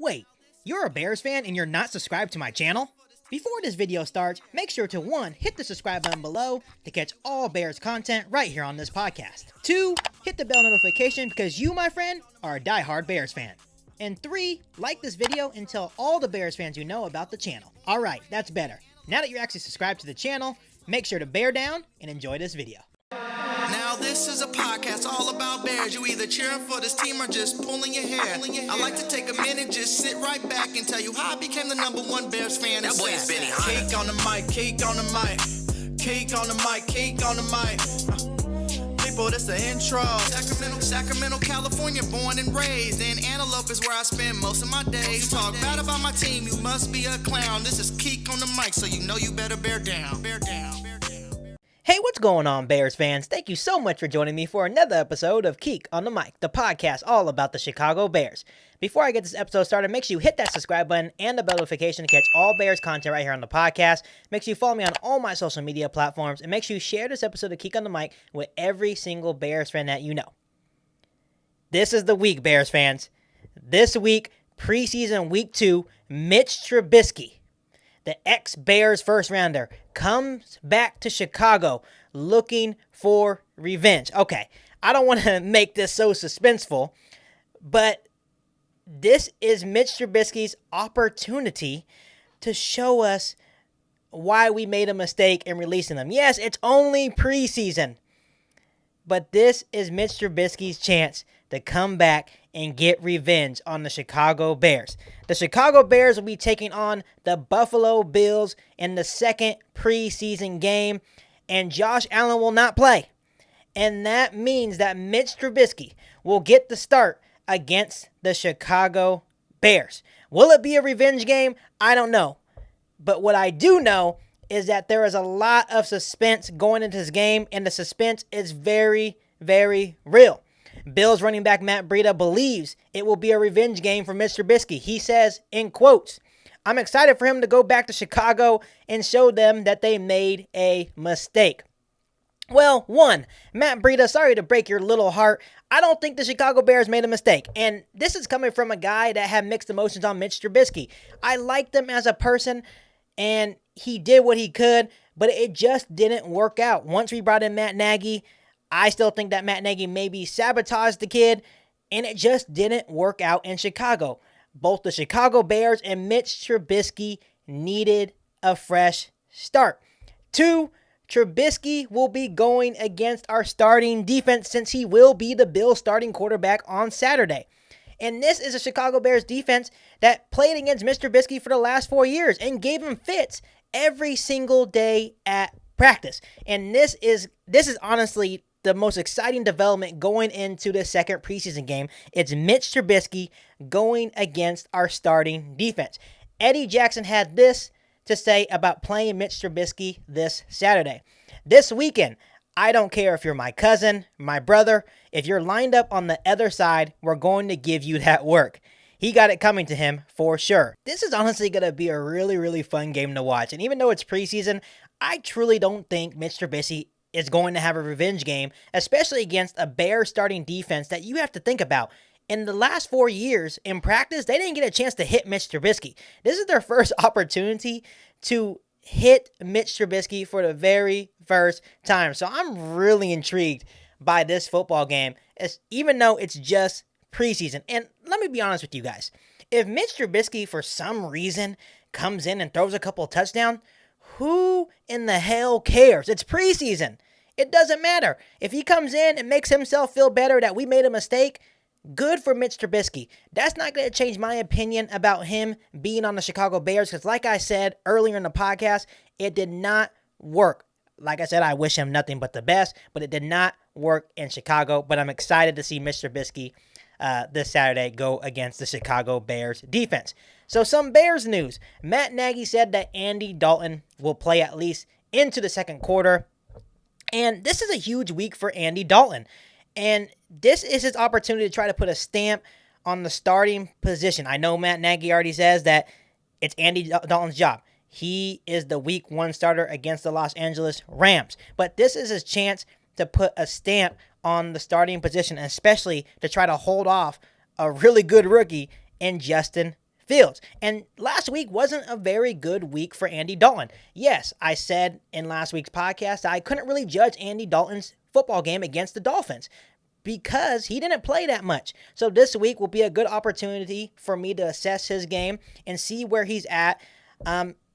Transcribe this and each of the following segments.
Wait, you're a Bears fan and you're not subscribed to my channel? Before this video starts, make sure to 1. Hit the subscribe button below to catch all Bears content right here on this podcast. 2. Hit the bell notification because you, my friend, are a diehard Bears fan. And 3. Like this video and tell all the Bears fans you know about the channel. Alright, that's better. Now that you're actually subscribed to the channel, make sure to bear down and enjoy this video. Now this is a podcast all about Bears. You either cheering for this team or just pulling your hair. I like to take a minute, just sit right back and tell you how I became the #1 Bears fan. That boy is Benny Hunter. Cake on the mic, cake on the mic, cake on the mic, cake on the mic. People, that's the intro. Sacramento, California, born and raised. And Antelope is where I spend most of my days. You talk bad about my team, you must be a clown. This is Keek on the mic, so you know you better bear down. Bear down. Hey, what's going on, Bears fans? Thank you so much for joining me for another episode of Keek on the Mic, the podcast all about the Chicago Bears. Before I get this episode started, make sure you hit that subscribe button and the bell notification to catch all Bears content right here on the podcast. Make sure you follow me on all my social media platforms, and make sure you share this episode of Keek on the Mic with every single Bears fan that you know. This is the week, Bears fans. This week, preseason week 2, Mitch Trubisky, the ex-Bears first-rounder, comes back to Chicago looking for revenge. Okay, I don't want to make this so suspenseful, but this is Mitch Trubisky's opportunity to show us why we made a mistake in releasing them. Yes, it's only preseason, but this is Mitch Trubisky's chance to come back and get revenge on the Chicago Bears. The Chicago Bears will be taking on the Buffalo Bills in the second preseason game, and Josh Allen will not play. And that means that Mitch Trubisky will get the start against the Chicago Bears. Will it be a revenge game? I don't know. But what I do know is that there is a lot of suspense going into this game, and the suspense is very, very real. Bills running back Matt Breida believes it will be a revenge game for Mitch Trubisky. He says, in quotes, "I'm excited for him to go back to Chicago and show them that they made a mistake." Well, 1, Matt Breida, sorry to break your little heart. I don't think the Chicago Bears made a mistake. And this is coming from a guy that had mixed emotions on Mitch Trubisky. I liked him as a person, and he did what he could, but it just didn't work out. Once we brought in Matt Nagy, I still think that Matt Nagy maybe sabotaged the kid, and it just didn't work out in Chicago. Both the Chicago Bears and Mitch Trubisky needed a fresh start. 2, Trubisky will be going against our starting defense since he will be the Bills' starting quarterback on Saturday. And this is a Chicago Bears defense that played against Mitch Trubisky for the last 4 years and gave him fits every single day at practice. And this is honestly the most exciting development going into the second preseason game. It's Mitch Trubisky going against our starting defense. Eddie Jackson had this to say about playing Mitch Trubisky this Saturday. "This weekend, I don't care if you're my cousin, my brother. If you're lined up on the other side, we're going to give you that work." He got it coming to him for sure. This is honestly going to be a really, really fun game to watch. And even though it's preseason, I truly don't think Mitch Trubisky is going to have a revenge game, especially against a Bears starting defense that you have to think about. In the last 4 years in practice, they didn't get a chance to hit Mitch Trubisky. This is their first opportunity to hit Mitch Trubisky for the very first time. So I'm really intrigued by this football game, even though it's just preseason. And let me be honest with you guys. If Mitch Trubisky, for some reason, comes in and throws a couple touchdowns, who in the hell cares? It's preseason. It doesn't matter. If he comes in and makes himself feel better that we made a mistake, good for Mitch Trubisky. That's not going to change my opinion about him being on the Chicago Bears because like I said earlier in the podcast, it did not work. Like I said, I wish him nothing but the best, but it did not work in Chicago. But I'm excited to see Mitch Trubisky this Saturday go against the Chicago Bears defense. So some Bears news. Matt Nagy said that Andy Dalton will play at least into the second quarter. And this is a huge week for Andy Dalton. And this is his opportunity to try to put a stamp on the starting position. I know Matt Nagy already says that it's Andy Dalton's job. He is the week 1 starter against the Los Angeles Rams. But this is his chance to put a stamp on the starting position, especially to try to hold off a really good rookie in Justin Fields. And last week wasn't a very good week for Andy Dalton. Yes, I said in last week's podcast I couldn't really judge Andy Dalton's football game against the Dolphins because he didn't play that much. So this week will be a good opportunity for me to assess his game and see where he's at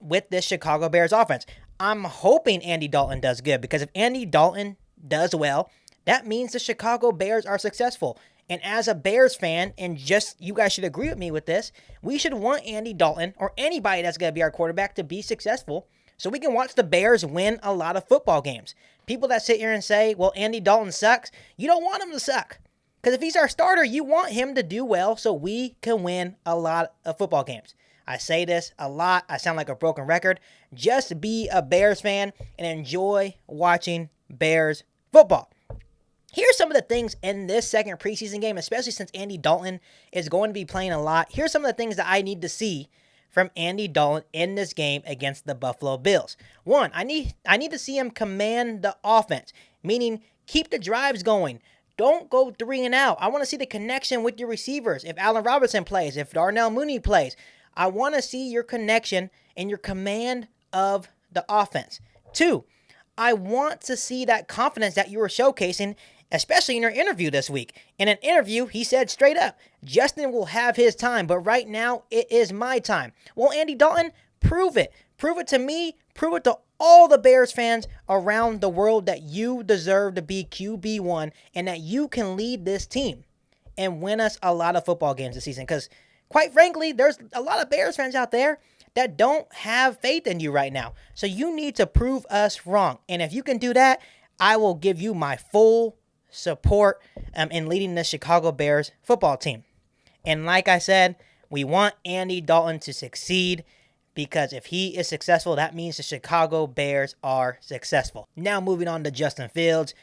with this Chicago Bears offense. I'm hoping Andy Dalton does good, because if Andy Dalton does well, that means the Chicago Bears are successful. And as a Bears fan, and just you guys should agree with me with this, we should want Andy Dalton or anybody that's going to be our quarterback to be successful so we can watch the Bears win a lot of football games. People that sit here and say, well, Andy Dalton sucks, you don't want him to suck. Because if he's our starter, you want him to do well so we can win a lot of football games. I say this a lot. I sound like a broken record. Just be a Bears fan and enjoy watching Bears football. Here's some of the things in this second preseason game, especially since Andy Dalton is going to be playing a lot. Here's some of the things that I need to see from Andy Dalton in this game against the Buffalo Bills. One, I need to see him command the offense, meaning keep the drives going. Don't go 3 and out. I want to see the connection with your receivers. If Allen Robinson plays, if Darnell Mooney plays, I want to see your connection and your command of the offense. 2, I want to see that confidence that you were showcasing, especially in your interview this week. In an interview, he said straight up, Justin will have his time, but right now it is my time. Well, Andy Dalton, prove it. Prove it to me. Prove it to all the Bears fans around the world that you deserve to be QB1 and that you can lead this team and win us a lot of football games this season. Because quite frankly, there's a lot of Bears fans out there that don't have faith in you right now. So you need to prove us wrong. And if you can do that, I will give you my full support in leading the Chicago Bears football team. And like I said, we want Andy Dalton to succeed, because if he is successful, that means the Chicago Bears are successful. Now moving on to Justin Fields.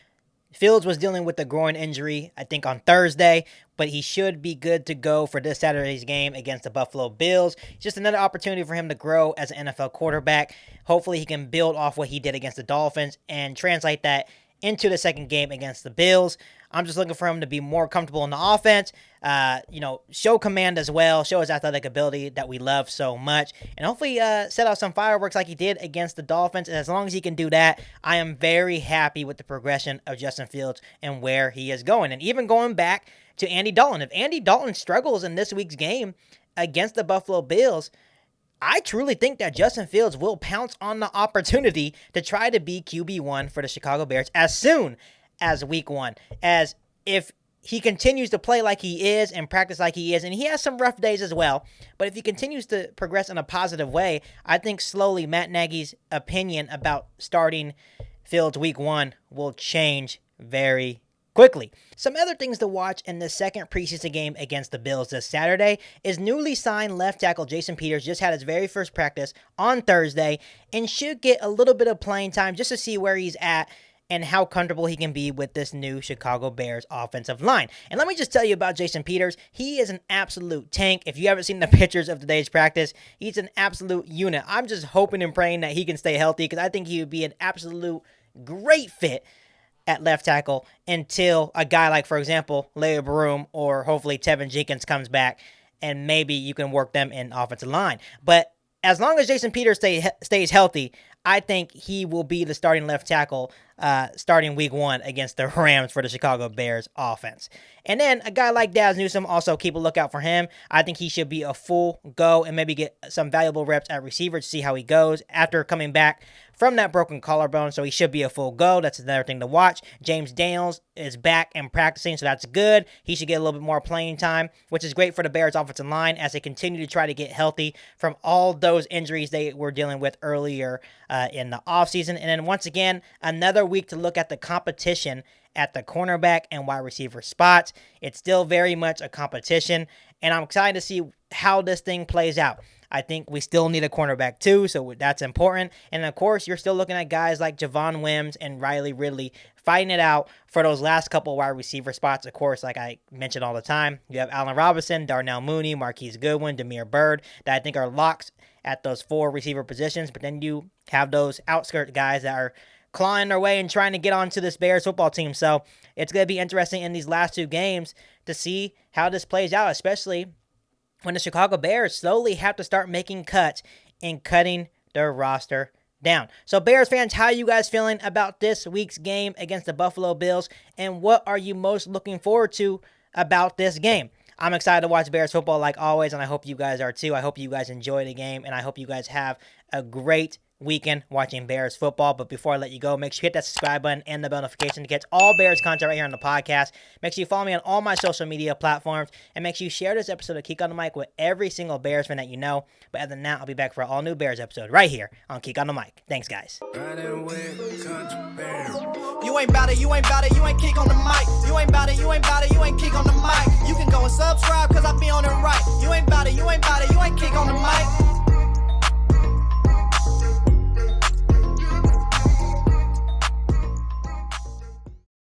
Fields was dealing with a groin injury, I think, on Thursday, but he should be good to go for this Saturday's game against the Buffalo Bills. Just another opportunity for him to grow as an NFL quarterback. Hopefully he can build off what he did against the Dolphins and translate that into the second game against the Bills. I'm just looking for him to be more comfortable in the offense, show command as well, show his athletic ability that we love so much, and hopefully set off some fireworks like he did against the Dolphins. And as long as he can do that, I am very happy with the progression of Justin Fields and where he is going. And even going back to Andy Dalton, if Andy Dalton struggles in this week's game against the Buffalo Bills, I truly think that Justin Fields will pounce on the opportunity to try to be QB1 for the Chicago Bears as soon as week 1. As if he continues to play like he is and practice like he is, and he has some rough days as well, but if he continues to progress in a positive way, I think slowly Matt Nagy's opinion about starting Fields week 1 will change very quickly. Some other things to watch in the second preseason game against the Bills this Saturday is newly signed left tackle Jason Peters just had his very first practice on Thursday and should get a little bit of playing time just to see where he's at and how comfortable he can be with this new Chicago Bears offensive line. And let me just tell you about Jason Peters. He is an absolute tank. If you haven't seen the pictures of today's practice, he's an absolute unit. I'm just hoping and praying that he can stay healthy, because I think he would be an absolute great fit at left tackle until a guy like, for example, Leah Broom or hopefully Tevin Jenkins comes back, and maybe you can work them in offensive line. But as long as Jason Peters stays healthy, I think he will be the starting left tackle starting week 1 against the Rams for the Chicago Bears offense. And then a guy like Daz Newsome, also keep a lookout for him. I think he should be a full go and maybe get some valuable reps at receiver to see how he goes after coming back from that broken collarbone. So he should be a full go. That's another thing to watch. James Daniels is back and practicing, so that's good. He should get a little bit more playing time, which is great for the Bears offensive line as they continue to try to get healthy from all those injuries they were dealing with earlier in the offseason. And then once again, another week to look at the competition at the cornerback and wide receiver spots. It's still very much a competition, and I'm excited to see how this thing plays out. I think we still need a cornerback too, so that's important. And of course, you're still looking at guys like Javon Wims and Riley Ridley fighting it out for those last couple wide receiver spots. Of course, like I mentioned all the time, you have Allen Robinson, Darnell Mooney, Marquise Goodwin, Damiere Byrd that I think are locks at those 4 receiver positions. But then you have those outskirt guys that are clawing their way and trying to get onto this Bears football team. So it's going to be interesting in these last 2 games to see how this plays out, especially when the Chicago Bears slowly have to start making cuts and cutting their roster down. So Bears fans, how are you guys feeling about this week's game against the Buffalo Bills, and what are you most looking forward to about this game? I'm excited to watch Bears football like always, and I hope you guys are too. I hope you guys enjoy the game, and I hope you guys have a great weekend watching Bears football. But before I let you go, make sure you hit that subscribe button and the bell notification to get all Bears content right here on the podcast. Make sure you follow me on all my social media platforms, and make sure you share this episode of Keek on the Mic with every single Bears fan that you know. But other than that, I'll be back for an all-new Bears episode right here on Keek on the Mic. Thanks, guys. You ain't bout it, you ain't bout it, you ain't Keek on the mic. You ain't